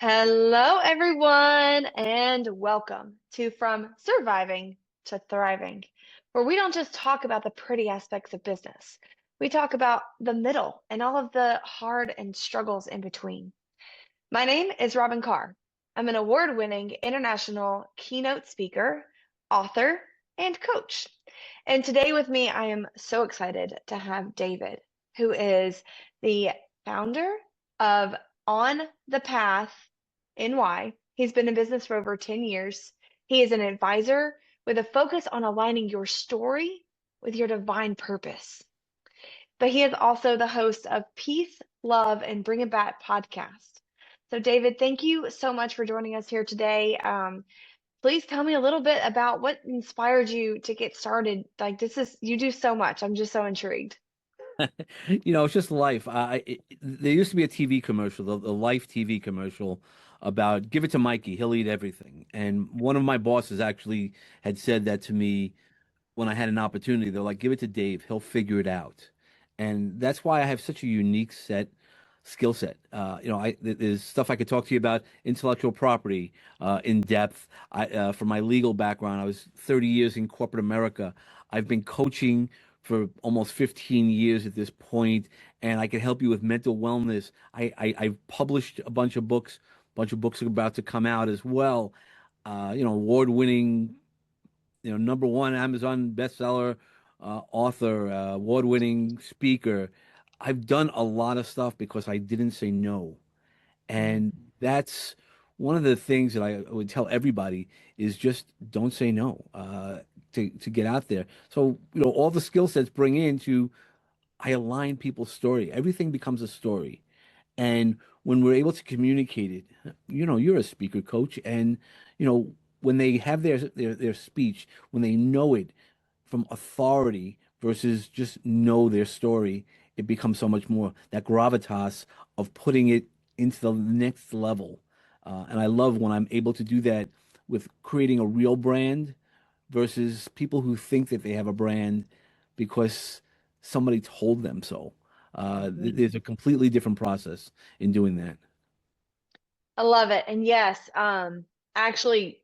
Hello, everyone, and welcome to From Surviving to Thriving, where we don't just talk about the pretty aspects of business. We talk about the middle and all of the hard and struggles in between. My name is Robin Carr. I'm an award-winning international keynote speaker, author, and coach. And today with me, I am so excited to have David, who is the founder of On the Path NY. He's been in business for over 10 years. He is an advisor with a focus on aligning your story with your divine purpose. But he is also the host of Peace, Love, and Bring It Back podcast. So, David, thank you so much for joining us here today. Please tell me a little bit about what inspired you to get started. Like, you do so much. I'm just so intrigued. It's just life. There used to be a TV commercial, the Life TV commercial about give it to Mikey, he'll eat everything. And one of my bosses actually had said that to me when I had an opportunity. They're like, give it to Dave, he'll figure it out. And that's why I have such a unique skill set. There's stuff I could talk to you about intellectual property in depth. For my legal background, I was 30 years in corporate America. I've been coaching for almost 15 years at this point, and I can help you with mental wellness. I've published a bunch of books. A bunch of books are about to come out as well. Award-winning, number one Amazon bestseller author, award-winning speaker. I've done a lot of stuff because I didn't say no. Mm. And that's one of the things that I would tell everybody is just don't say no to get out there. So, all the skill sets bring into I align people's story. Everything becomes a story. And when we're able to communicate it, you're a speaker coach, and when they have their speech, when they know it from authority versus just know their story, it becomes so much more that gravitas of putting it into the next level. And I love when I'm able to do that with creating a real brand versus people who think that they have a brand because somebody told them so. There's a completely different process in doing that. I love it. And yes, actually,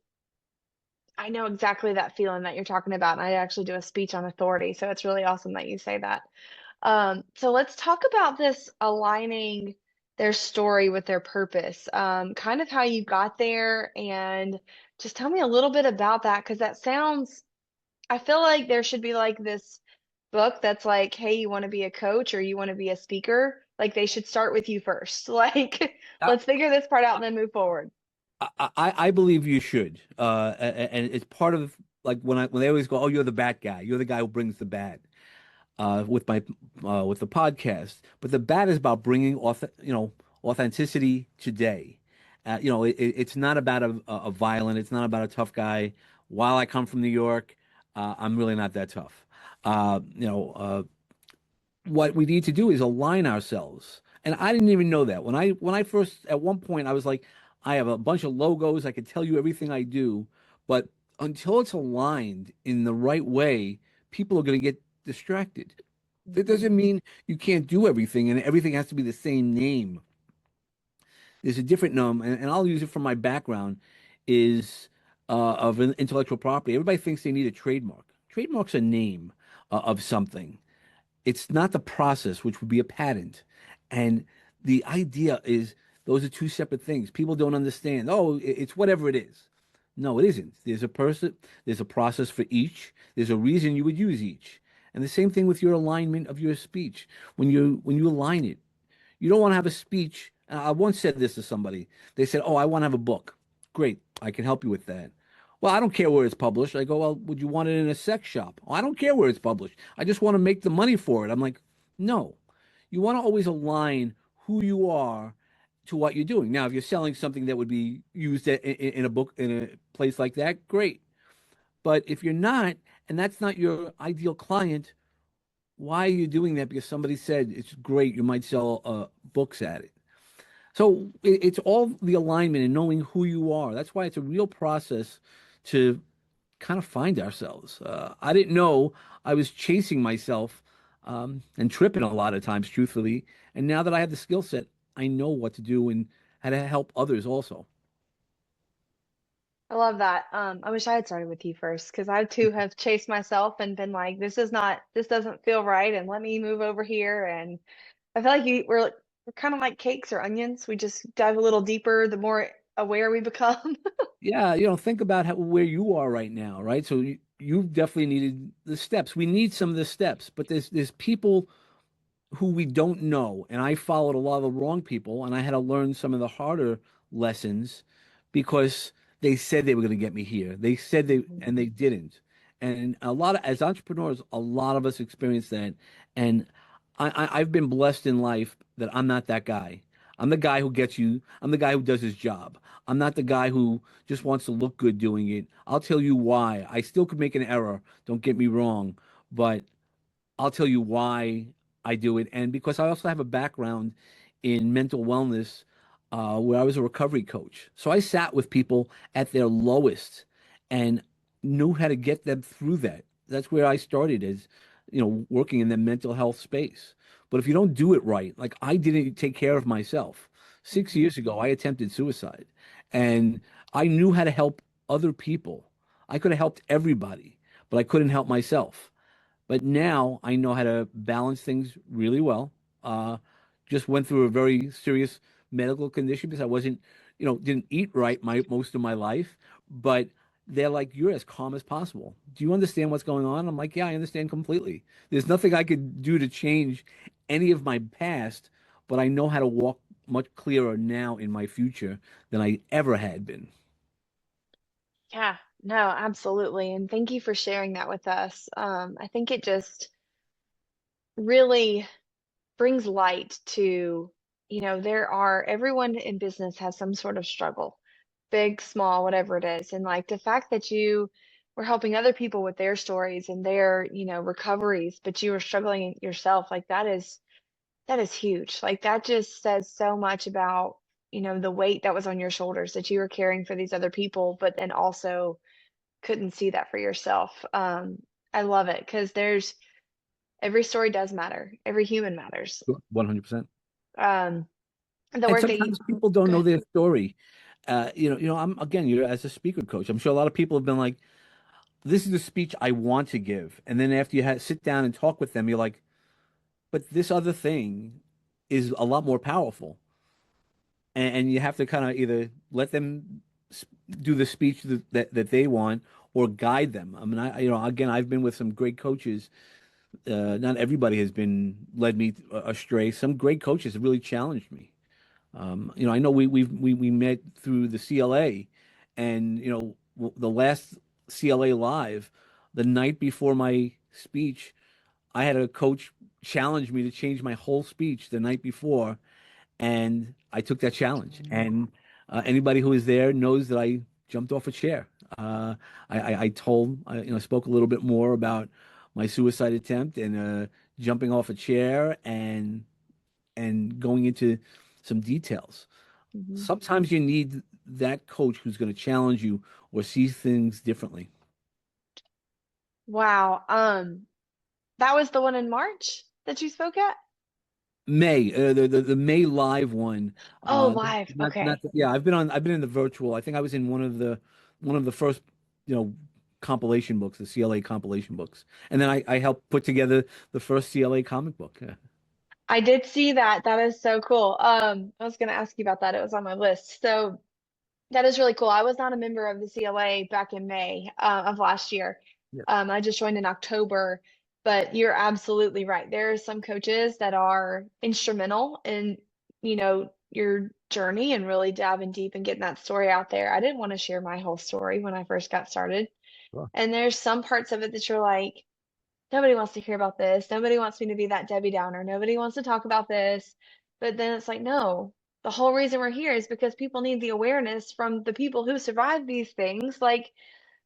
I know exactly that feeling that you're talking about. And I actually do a speech on authority. So it's really awesome that you say that. So let's talk about this aligning their story with their purpose, kind of how you got there, and just tell me a little bit about that because I feel like there should be like this book that's like, hey, you want to be a coach or you want to be a speaker? Like they should start with you first. Like, I, let's figure this part out and then move forward. I believe you should, and it's part of like when they always go, "Oh, you're the bat guy. You're the guy who brings the bat." With the podcast, but the bat is about bringing authenticity today. It's not about a violent. It's not about a tough guy. While I come from New York, I'm really not that tough. What we need to do is align ourselves. And I didn't even know that when I first at one point I was like, I have a bunch of logos. I can tell you everything I do, but until it's aligned in the right way, people are going to get distracted. That Mhm. doesn't mean you can't do everything and everything has to be the same name. There's a different name, and I'll use it from my background, is of intellectual property. Everybody thinks they need a trademark. Trademark's a name of something. It's not the process, which would be a patent. And the idea is those are two separate things. People don't understand. Oh, it's whatever it is. No, it isn't. There's a process for each. There's a reason you would use each. And the same thing with your alignment of your speech. When you align it, you don't want to have a speech. I once said this to somebody. They said, "Oh, I want to have a book." Great, I can help you with that. Well, I don't care where it's published. I go, well, would you want it in a sex shop? Oh, I don't care where it's published. I just want to make the money for it. I'm like, no. You want to always align who you are to what you're doing. Now, if you're selling something that would be used in a book in a place like that, great. But if you're not, and that's not your ideal client, why are you doing that? Because somebody said it's great, you might sell books at it. So it's all the alignment and knowing who you are. That's why it's a real process to kind of find ourselves. I didn't know I was chasing myself and tripping a lot of times, truthfully. And now that I have the skill set, I know what to do and how to help others also. I love that. I wish I had started with you first because I too have chased myself and been like, this doesn't feel right, and let me move over here. And I feel like we're kind of like cakes or onions. We just dive a little deeper the more aware we become. Yeah, think about where you are right now, right? So you definitely needed the steps. We need some of the steps, but there's people who we don't know. And I followed a lot of the wrong people, and I had to learn some of the harder lessons because they said they were going to get me here. They said and they didn't. And as entrepreneurs, a lot of us experience that. And I've been blessed in life that I'm not that guy. I'm the guy who does his job. I'm not the guy who just wants to look good doing it. I'll tell you why. I still could make an error, don't get me wrong, but I'll tell you why I do it. And because I also have a background in mental wellness, where I was a recovery coach. So I sat with people at their lowest and knew how to get them through that. That's where I started as, working in the mental health space. But if you don't do it right, like I didn't take care of myself. 6 years ago, I attempted suicide and I knew how to help other people. I could have helped everybody, but I couldn't help myself. But now I know how to balance things really well. Uh, just went through a very serious medical condition because I wasn't, didn't eat right most of my life. But they're like, you're as calm as possible. Do you understand what's going on? I'm like, yeah, I understand completely. There's nothing I could do to change any of my past, but I know how to walk much clearer now in my future than I ever had been. Yeah, no, absolutely. And thank you for sharing that with us. I think it just really brings light to, everyone in business has some sort of struggle, big, small, whatever it is. And like the fact that you were helping other people with their stories and their, recoveries, but you were struggling yourself, like that is huge. Like that just says so much about, the weight that was on your shoulders that you were carrying for these other people, but then also couldn't see that for yourself. I love it because every story does matter. Every human matters. 100%. Um, the And work that you sometimes people don't go know ahead. their story. I'm again, you're as a speaker coach. I'm sure a lot of people have been like, "This is the speech I want to give," and then after sit down and talk with them, you're like, "But this other thing is a lot more powerful," and you have to kind of either let them do the speech that they want or guide them. I mean, again, I've been with some great coaches. Not everybody has been led me astray. Some great coaches have really challenged me. I know we met through the CLA, and the last CLA live, the night before my speech, I had a coach challenge me to change my whole speech the night before, and I took that challenge. And anybody who was there knows that I jumped off a chair. I spoke a little bit more about my suicide attempt and jumping off a chair and going into some details. Mhm. Sometimes you need that coach who's going to challenge you or see things differently. Wow. That was the one in March that you spoke at? May the May live one, Oh, live. not Okay. yeah. I've been in the virtual. I think I was in one of the first compilation books, the CLA compilation books, and then I helped put together the first CLA comic book. Yeah. I did see that. That is so cool. I was going to ask you about that. It was on my list. So that is really cool. I was not a member of the CLA back in May of last year. Yeah. I just joined in October, but you're absolutely right. There are some coaches that are instrumental in, your journey and really diving deep and getting that story out there. I didn't want to share my whole story when I first got started. Sure. And there's some parts of it that you're like, nobody wants to hear about this. Nobody wants me to be that Debbie Downer. Nobody wants to talk about this. But then it's like, no, the whole reason we're here is because people need the awareness from the people who survived these things. Like,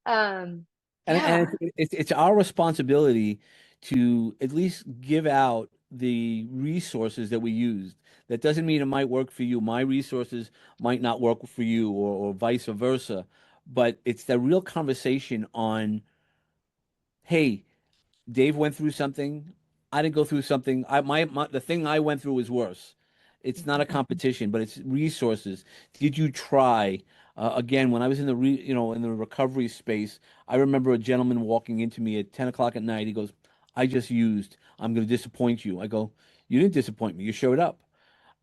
um, And yeah. it's our responsibility to at least give out the resources that we used. That doesn't mean it might work for you. My resources might not work for you, or vice versa. But it's the real conversation on, hey, Dave went through something. I didn't go through something. The thing I went through was worse. It's not a Mhm. competition, but it's resources. Did you try? Again, when I was in the in the recovery space, I remember a gentleman walking into me at 10 o'clock at night. He goes, "I just used. I'm going to disappoint you." I go, "You didn't disappoint me. You showed up."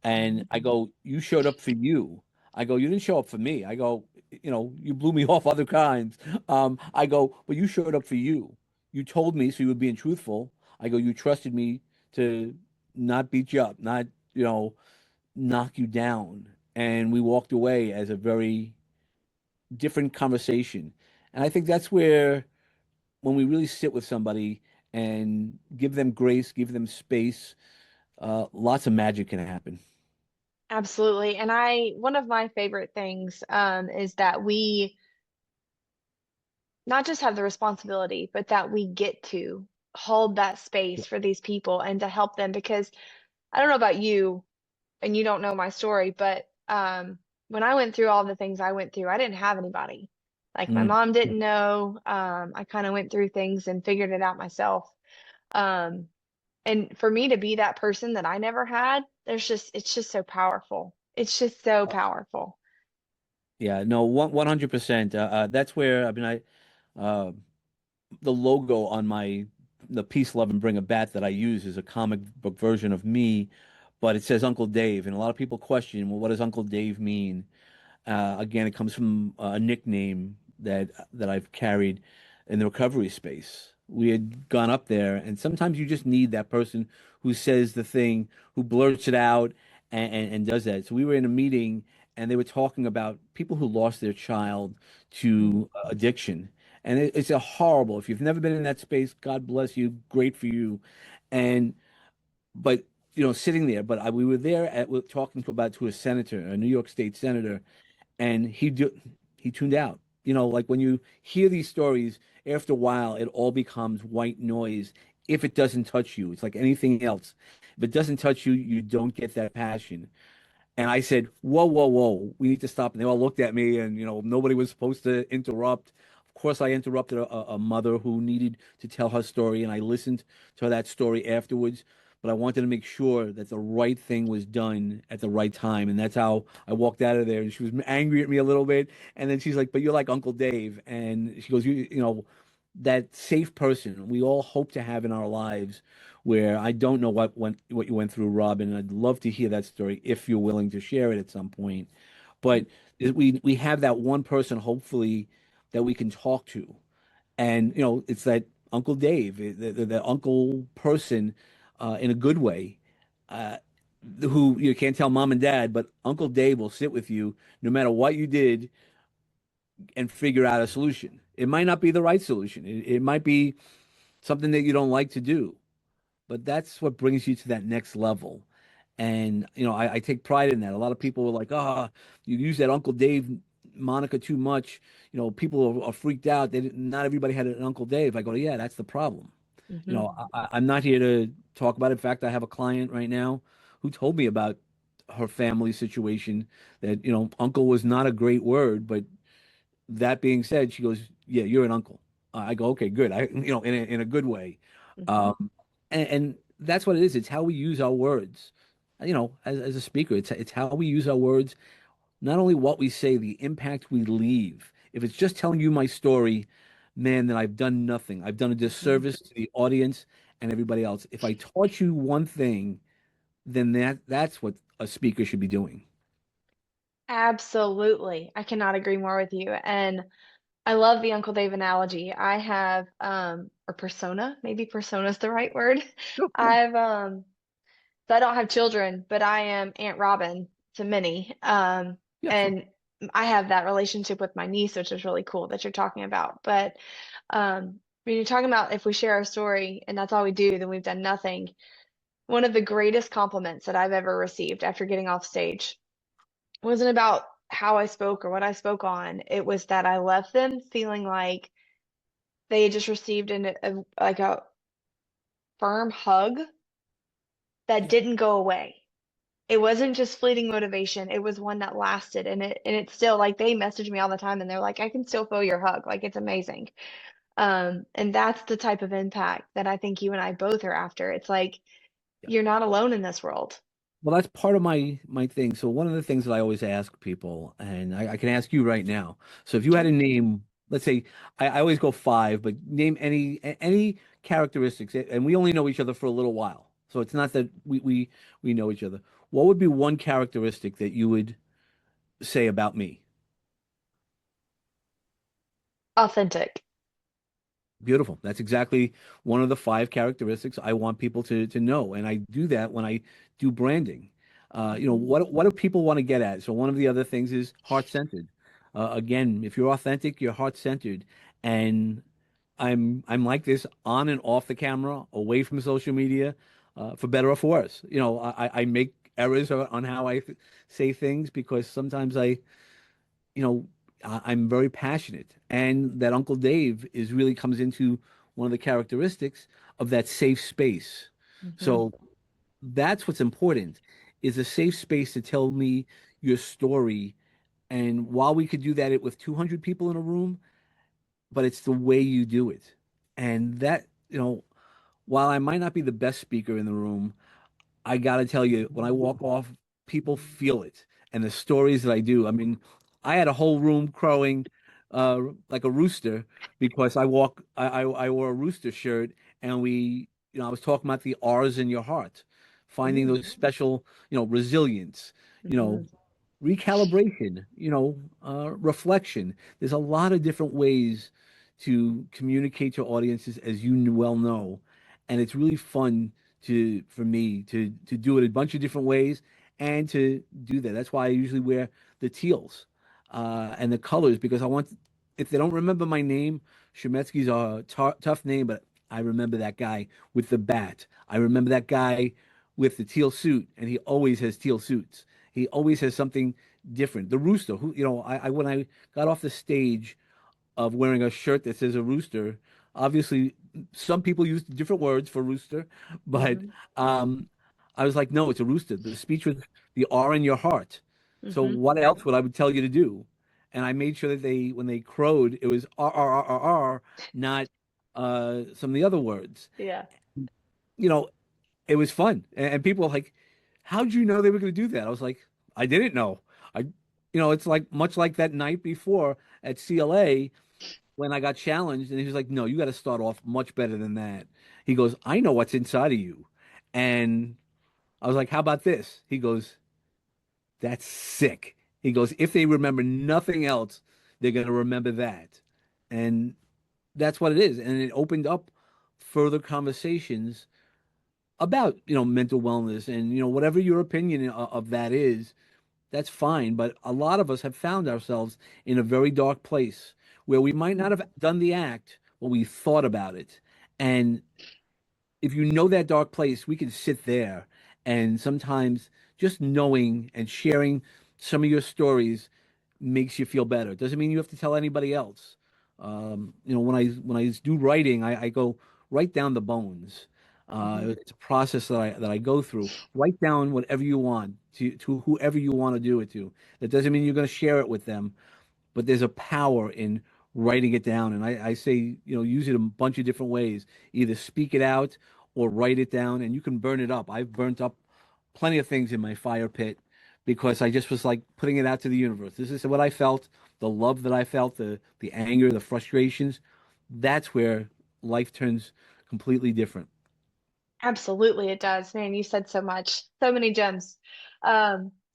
And I Mhm. go, "You showed up for you." I go, "You didn't show up for me." I go, "You blew me off other kinds." I go, "But you showed up for you. You told me so you were being truthful." I go, "You trusted me to not beat you up, not, you know, knock you down." And we walked away as a very different conversation. And I think that's where, when we really sit with somebody and give them grace, give them space, lots of magic can happen. Absolutely. And one of my favorite things is that we not just have the responsibility, but that we get to hold that space for these people and to help them because I don't know about you and you don't know my story, but when I went through all the things I went through, I didn't have anybody. Like my Mm. mom didn't know. I kind of went through things and figured it out myself. Um, and for me to be that person that I never had, it's just so powerful. It's just so powerful. Yeah, no, 100%. That's where, I mean, uh, the logo on the Peace, Love, and Bring a Bat that I use is a comic book version of me, but it says Uncle Dave, and a lot of people question, well, what does Uncle Dave mean? Again, it comes from a nickname that I've carried in the recovery space. We had gone up there, and sometimes you just need that person who says the thing, who blurts it out, and does that. So we were in a meeting, and they were talking about people who lost their child Mhm. to addiction, and it's a horrible. If you've never been in that space, God bless you, great for you, and but sitting there. But we were there we're talking to a senator, a New York State senator, and he tuned out. Like when you hear these stories, after a while, it all becomes white noise if it doesn't touch you. It's like anything else. If it doesn't touch you, you don't get that passion. And I said, "Whoa, whoa, whoa, we need to stop." And they all looked at me, and nobody was supposed to interrupt. Of course, I interrupted a mother who needed to tell her story, and I listened to that story afterwards. But I wanted to make sure that the right thing was done at the right time, and that's how I walked out of there. And she was angry at me a little bit, and then she's like, "But you're like Uncle Dave," and she goes, that safe person we all hope to have in our lives, where I don't know what you went through, Rob, and I'd love to hear that story if you're willing to share it at some point. But we have that one person, hopefully, that we can talk to, and it's that Uncle Dave, the uncle person, in a good way, uh, who you can't tell mom and dad, but Uncle Dave will sit with you no matter what you did and figure out a solution. It might not be the right solution. It might be something that you don't like to do, but that's what brings you to that next level. And I take pride in that. A lot of people were like, "Ah, you use that Uncle Dave moniker too much." People are freaked out. Not everybody had an Uncle Dave. I go, "Yeah, that's the problem." Mhm. I'm not here to talk about it. In fact, I have a client right now who told me about her family situation. That uncle was not a great word, but that being said, she goes, "Yeah, you're an uncle." I go, "Okay, good." In a good way. Mhm. Um, and that's what it is. It's how we use our words. As a speaker, it's how we use our words. Not only what we say, the impact we leave. If it's just telling you my story, man, then I've done nothing. I've done a Mhm. disservice to the audience and everybody else. If I taught you one thing, then that's what a speaker should be doing. Absolutely. I cannot agree more with you. And I love the Uncle Dave analogy. I have or persona, maybe persona is the right word. Sure, yeah, I've so I don't have children, but I am Aunt Robin to many. yeah, sure. And I have that relationship with my niece, which is really cool that you're talking about. But when you're talking about if we share our story and that's all we do, then we've done nothing. One of the greatest compliments that I've ever received after getting off stage wasn't about how I spoke or what I spoke on. It was that I left them feeling like they had just received like a firm hug that Yeah, didn't go away. It wasn't just fleeting motivation. It was one that lasted, and it's still like they message me all the time, and they're like, "I can still feel your hug." Like it's amazing. And that's the type of impact that I think you and I both are after. It's like yeah. you're not alone in this world. Well, that's part of my thing. So one of the things that I always ask people, and I can ask you right now. So if you had Sure. a name, let's say I always go five, but name any characteristics, and we only know each other for a little while. So it's not that we know each other. What would be one characteristic that you would say about me? Authentic. Beautiful. That's exactly one of the five characteristics I want people to know, and I do that when I do branding. Hmm. What do people want to get at? So one of the other things is heart-centered. Again, if you're authentic, you're heart-centered, and I'm like this on and off the camera, away from social media, for better or for worse. I make errors on how I say things because sometimes I'm very passionate, and that Uncle Dave is really comes into one of the characteristics of that safe space. Hmm. So that's what's important is a safe space to tell me your story. And while we could do that it with 200 people in a room, but it's the way you do it. And that, while I might not be the best speaker in the room, I gotta tell you, when I walk off, people feel it. And the stories that I do, I mean, I had a whole room crowing like a rooster because I wore a rooster shirt and I was talking about the R's in your heart, finding Hmm. those special, resilience, you know, Hmm. recalibration, reflection. There's a lot of different ways to communicate to audiences, as you well know, and it's really fun for me to do it a bunch of different ways and to do that. That's why I usually wear the teals and the colors because I want. If they don't remember my name, Chametzky's a tough name, but I remember that guy with the bat. I remember that guy with the teal suit, and he always has teal suits. He always has something different. The rooster, who I when I got off the stage of wearing a shirt that says a rooster. Obviously, some people use different words for rooster, but Hmm. um, I was like, no, it's a rooster. The speech was the R in your heart. So Hmm. what else would I would tell you to do? And I made sure that when they crowed, it was R R R R R, not some of the other words. Yeah. You know, it was fun, and people were like, "How'd you know they were going to do that?" I was like, "I didn't know. It's like much like that night before at CLA." When I got challenged, and he was like, "No, you got to start off much better than that." He goes, "I know what's inside of you," and I was like, "How about this?" He goes, "That's sick." He goes, "If they remember nothing else, they're gonna remember that," and that's what it is. And it opened up further conversations about mental wellness and whatever your opinion of that is. That's fine, but a lot of us have found ourselves in a very dark place where we might not have done the act, but we thought about it. And if you know that dark place, we can sit there and sometimes just knowing and sharing some of your stories makes you feel better. It doesn't mean you have to tell anybody else. When I do writing, I go right down the bones. Hmm. It's a process that I go through. Write down whatever you want to whoever you want to do it to. That doesn't mean you're going to share it with them, but there's a power in writing it down. And I say, use it a bunch of different ways. Either speak it out or write it down, and you can burn it up. I've burnt up plenty of things in my fire pit because I just was like putting it out to the universe. This is what I felt, the love that I felt, the anger, the frustrations. That's where life turns completely different. Absolutely, it does. Man, you said so much, so many gems. So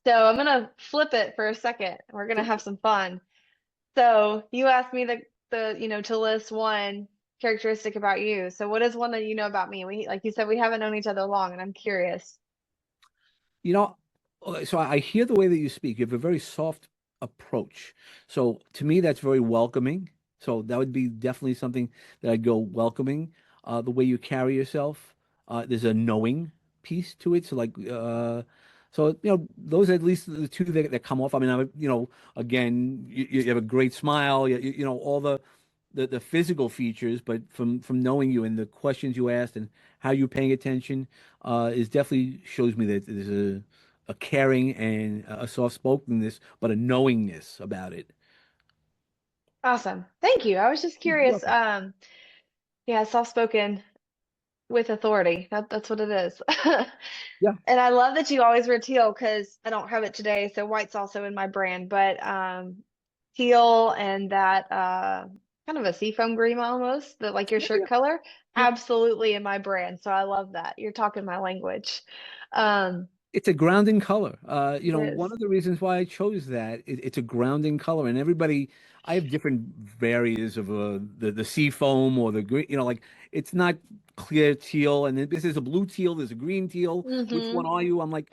I'm gonna flip it for a second. We're gonna Sure. have some fun. So you asked me to list one characteristic about you. So what is one that you know about me? Like you said, we haven't known each other long, and I'm curious. You know, so I hear the way that you speak. You have a very soft approach. So to me, that's very welcoming. So that would be definitely something that I'd go welcoming. The way you carry yourself. There's a knowing piece to it. So those are at least the two that come off. I mean, again, you have a great smile. All the physical features, but from knowing you and the questions you asked and how you're paying attention, is definitely shows me that there's a caring and a soft spokenness, but a knowingness about it. Awesome. Thank you. I was just You're curious. welcome. Yeah, soft spoken. with authority. That's what it is. Yeah, And I love that you always wear teal because I don't have it today, so white's also in my brand, but teal and that kind of a seafoam green almost, that like your yeah, shirt yeah, color, yeah. absolutely in my brand. So I love that. You're talking my language. Um, It's a grounding color. it One is. of the reasons why I chose that, it's a grounding color, and everybody, I have different variants of the sea foam or the green. Like it's not clear teal, and then this is a blue teal. There's a green teal. Which one Mm-hmm. are you? I'm like,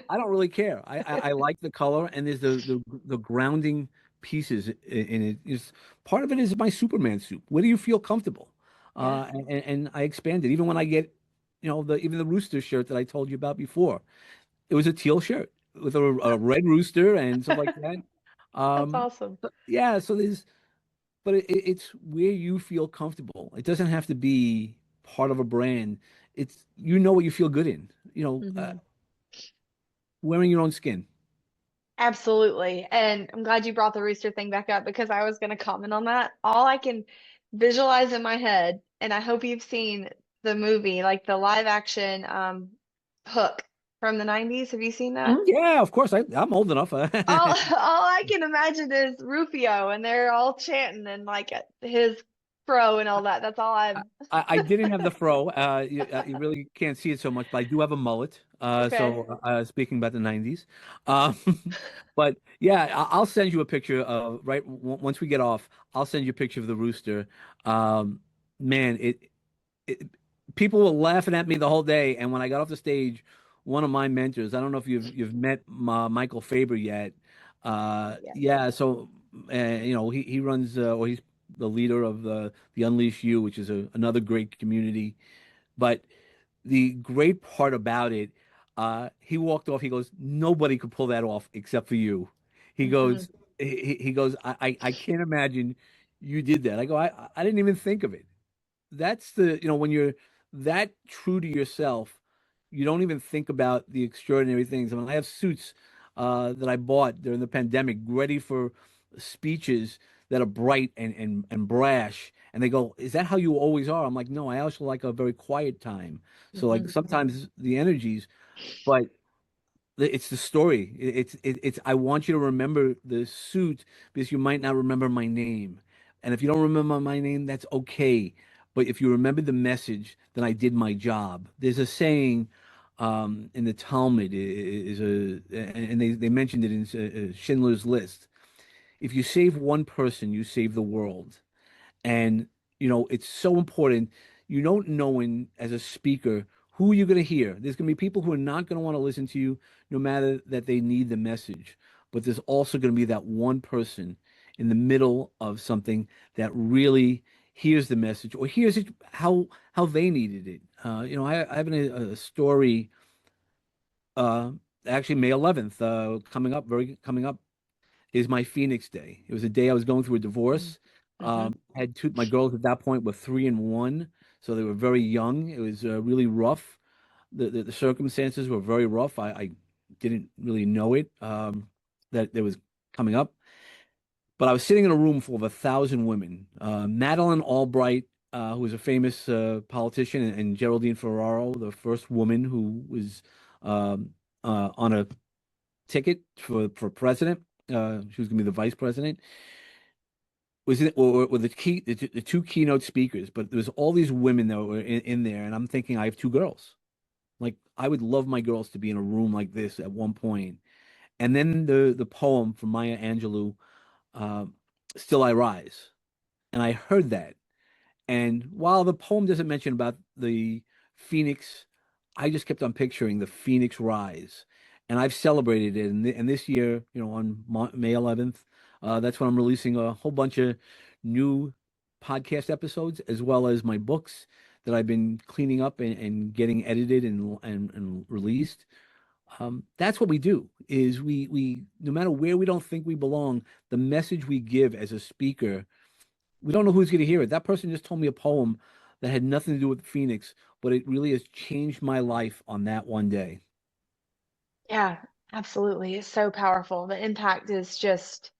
I don't really care. I like the color, and there's the grounding pieces in it. Is part of it is my Superman suit. Where do you feel comfortable? Yeah. And I expanded. Even when I get, the even the rooster shirt that I told you about before, it was a teal shirt with a red rooster and stuff like that. That's Um, awesome. yeah. So but it's where you feel comfortable. It doesn't have to be part of a brand. It's what you feel good in. Hmm. Wearing your own skin. Absolutely. And I'm glad you brought the rooster thing back up because I was going to comment on that. All I can visualize in my head, and I hope you've seen the movie, like the live action Hook from the 90s. Have you seen that? Mhm. Yeah, of course. I'm old enough. All I can imagine is Rufio and they're all chanting and like his fro and all that. That's all I'm I didn't have the fro. You really can't see it so much, but I do have a mullet. okay. Speaking about the 90s. Um, but yeah, I'll send you a picture of once we get off, I'll send you a picture of the rooster. Um, Man, it people were laughing at me the whole day, and when I got off the stage, one of my mentors, I don't know if you've met Michael Faber yet. Yes. Yeah, so he runs or he's the leader of the Unleash You, which is another great community. But the great part about it, he walked off. He goes, nobody could pull that off except for you. He Hmm. goes, he goes, I can't imagine you did that. I go, I didn't even think of it. That's when you're that true to yourself, you don't even think about the extraordinary things. I mean, I have suits that I bought during the pandemic, ready for speeches that are bright and brash. And they go, "Is that how you always are?" I'm like, "No, I also like a very quiet time." So like Hmm. sometimes the energies, but it's the story. It's I want you to remember the suit because you might not remember my name. And if you don't remember my name, that's okay. But if you remember the message, then I did my job. There's a saying in the Talmud and they mentioned it in Schindler's List. If you save one person, you save the world. And, it's so important. You don't know as a speaker who you're going to hear. There's going to be people who are not going to want to listen to you, no matter that they need the message. But there's also going to be that one person in the middle of something that really hears the message or hears it how they needed it. I have a story, uh, actually May 11th, coming up is my Phoenix Day. It was a day I was going through a divorce. Hmm. Had my girls at that point were 3 and 1, so they were very young. It was really rough. The circumstances were very rough. I didn't really know it that there was coming up, but I was sitting in a room full of 1,000 women. Madeleine Albright, who was a famous politician, and Geraldine Ferraro, the first woman who was on a ticket for president. She was going to be the vice president. Was it or the two keynote speakers? But there was all these women that were in there, and I'm thinking I have two girls. Like I would love my girls to be in a room like this at one point. And then the poem from Maya Angelou, uh, "Still I Rise," and I heard that. And while the poem doesn't mention about the phoenix, I just kept on picturing the phoenix rise. And I've celebrated it. And this year, on May 11th, that's when I'm releasing a whole bunch of new podcast episodes, as well as my books that I've been cleaning up and getting edited and released. That's what we do is we no matter where we don't think we belong, the message we give as a speaker, we don't know who's going to hear it. That person just told me a poem that had nothing to do with Phoenix, but it really has changed my life on that one day. Yeah, absolutely. It's so powerful. The impact is just,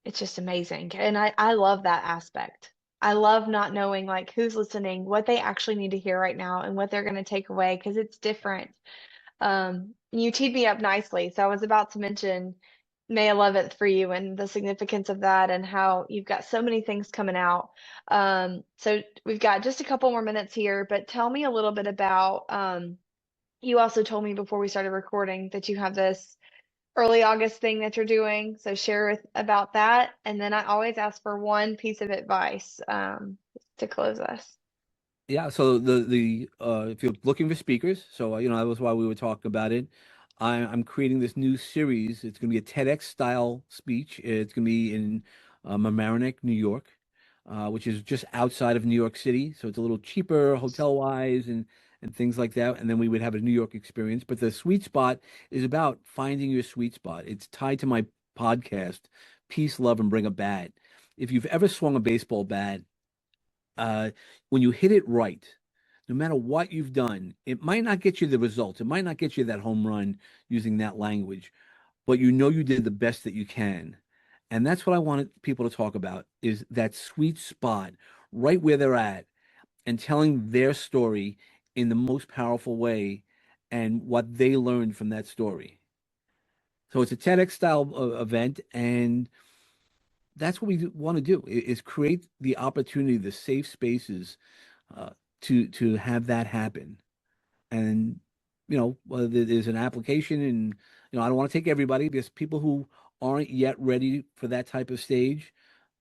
it's just amazing. And I love that aspect. I love not knowing like who's listening, what they actually need to hear right now, and what they're going to take away because it's different. You teed me up nicely. So I was about to mention May 11th for you and the significance of that and how you've got so many things coming out. So we've got just a couple more minutes here, but tell me a little bit about, you also told me before we started recording that you have this early August thing that you're doing. So share about that. And then I always ask for one piece of advice, to close us. Yeah, so the if you're looking for speakers, so that was why we were talking about it. I'm creating this new series. It's going to be a TEDx style speech. It's going to be in Mamaroneck, New York, which is just outside of New York City. So it's a little cheaper hotel wise and things like that. And then we would have a New York experience. But the sweet spot is about finding your sweet spot. It's tied to my podcast, Peace, Love, and Bring a Bat. If you've ever swung a baseball bat, uh, when you hit it right, no matter what you've done, it might not get you the results. It might not get you that home run using that language, but you know you did the best that you can. And that's what I wanted people to talk about is that sweet spot right where they're at and telling their story in the most powerful way and what they learned from that story. So it's a TEDx style event, and that's what we want to do is create the opportunity, the safe spaces uh, to have that happen. And there's an application, and I don't want to take everybody because people who aren't yet ready for that type of stage,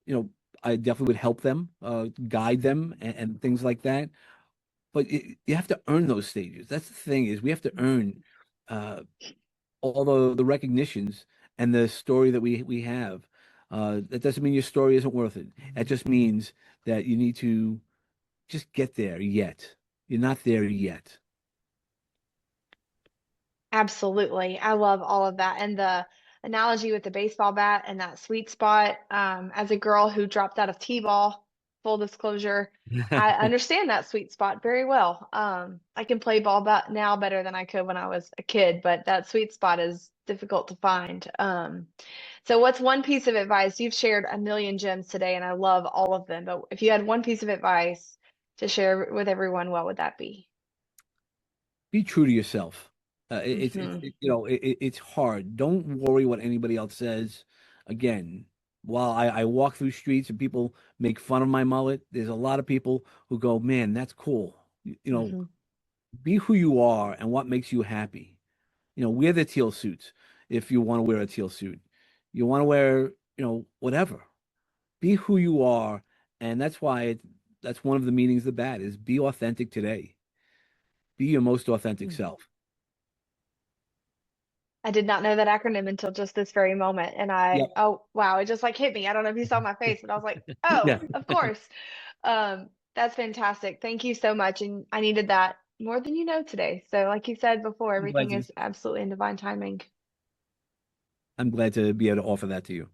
you know, I definitely would help them, guide them, and things like that. But you have to earn those stages. That's the thing is we have to earn uh, all the recognitions and the story that we have. That doesn't mean your story isn't worth it. That just means that you need to just get there yet. You're not there yet. Absolutely. I love all of that. And the analogy with the baseball bat and that sweet spot, as a girl who dropped out of T-ball, full disclosure, I understand that sweet spot very well. I can play ball bat now better than I could when I was a kid, but that sweet spot is difficult to find. So what's one piece of advice? You've shared a million gems today, and I love all of them, but if you had one piece of advice to share with everyone, what would that be? Be true to yourself. Hmm. It's hard. Don't worry what anybody else says. Again, while I walk through streets and people make fun of my mullet, there's a lot of people who go, "Man, that's cool." Hmm. Be who you are and what makes you happy. Wear the teal suits if you want to wear a teal suit. You want to wear, whatever. Be who you are, and that's one of the meanings of the bat is be authentic today. Be your most authentic self. I did not know that acronym until just this very moment. And Yeah. oh, wow, it just like hit me. I don't know if you saw my face, but I was like, oh, Yeah. of course. That's fantastic. Thank you so much. And I needed that more than you know today. So, like you said before, I'm glad everything to is absolutely in divine timing. I'm glad to be able to offer that to you.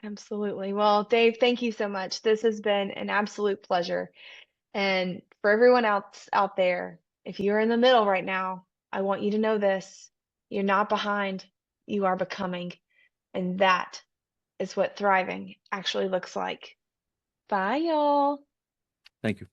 Absolutely. Well, Dave, thank you so much. This has been an absolute pleasure. And for everyone else out there, if you're in the middle right now, I want you to know this. You're not behind, you are becoming. And that is what thriving actually looks like. Bye, y'all. Thank you.